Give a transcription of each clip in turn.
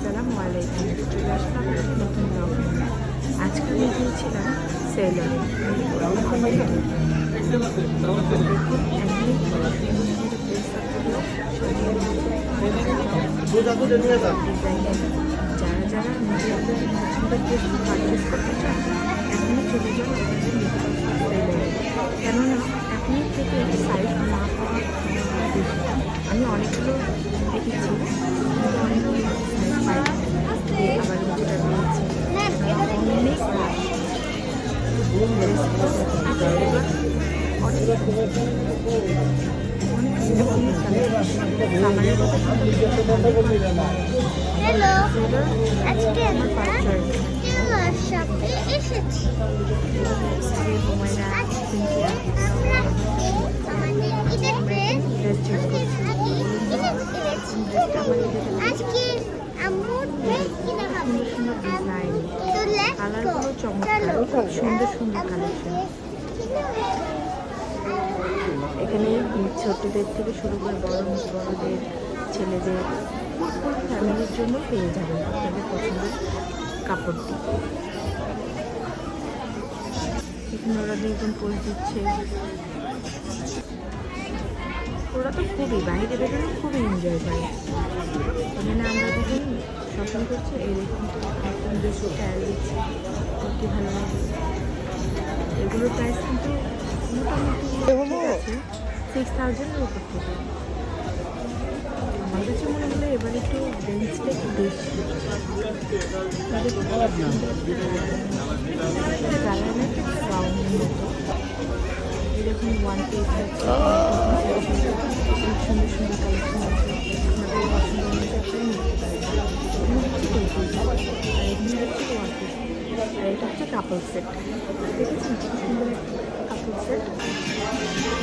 আসসালামু আলাইকুম। চলে আসলাম একটা নতুন ব্লগ নিয়ে। আজকে আমি গিয়েছিলাম সেলরে। যারা যারা নিজেদের পছন্দের ড্রেস পারচেস করতে চান এখনই চলে যান সেলরে, কেননা এখনই থেকে সাইজ না পাওয়ার বেশি। আমি অনেকগুলো দেখেছি, অনেকগুলো সাইজ পাইনি, আবার যেটা পেয়েছি অনেক হ্যালো, আজকে আমরা টেলার শপে এসেছি। আজকে আমরা আমাদের ঈদের ড্রেস আজকে আম্মুর ড্রেস কিনে হবে। কালারগুলো চমৎকার, খুব সুন্দর সুন্দর কালেকশন। এখানে ছোটদের থেকে শুরু করে বড়দের, ছেলেদের, ফ্যামিলির জন্য পেয়ে যাবেন আপনাদের পছন্দের কাপড়টি। এখানে ওরা দুজন পোজ দিচ্ছে। ওরা তো খুবই বাইরে বেরোলে খুবই এনজয় করে। এখানে আমরা দুজন শপিং করছি, এরকম সুন্দর স্টাইল দিচ্ছি, কি ভালো লাগে। এগুলোর প্রাইস কিন্তু মোটামুটি আছে 6000-এর উপর থেকে। আমার কাছে মনে হলো এবার একটু রেঞ্জটা একটু বেশি। গালানের ব্রাউনের মতো এরকম ওয়ান পিস আছে, সুন্দর সুন্দর কালেকশন আছে। আপনাদের পছন্দ অনুযায়ী নিতে পারেন। আর এটা হচ্ছে কাপড় সেট, দেখেছেন খুব সুন্দর একটা কাপড় সেট।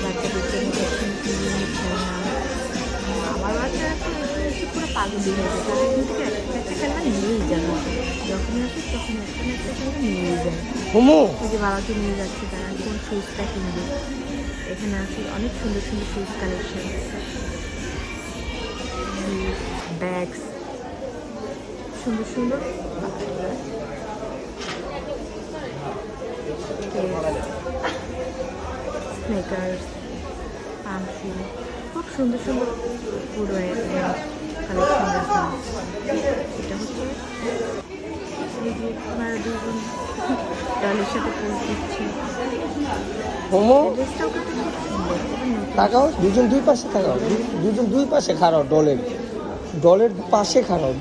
বাচ্চাদের জন্য খেলনা, আমার বাচ্চারা তো এসে পুরো পাগল হয়ে যায়। তারা এখান থেকে একটা খেলনা নিয়েই যায়, যখনই আসে তখন একটা না একটা খেলনা নিয়েই যায়। ওই যে বাবাকে নিয়ে যাচ্ছে, তারা কোন শুজটা কিনবে। এখানে আছে অনেক সুন্দর সুন্দর শুজ কালেকশন, ব্যাগস, সুন্দর সুন্দর স্নেকার্স, পাম শু, খুব সুন্দর সুন্দর ফুটওয়্যার কালেকশন রাখা। এটা হচ্ছে এই যে আমার দুজন ডালের সাথে পোজ দিচ্ছে। ড্রেসটাও কিন্তু খুব সুন্দর। তাকাও, দুজন দুই পাশে তাকাও, দুজন দুই পাশে খাড়াও, ডলের পাশে খাড়াও।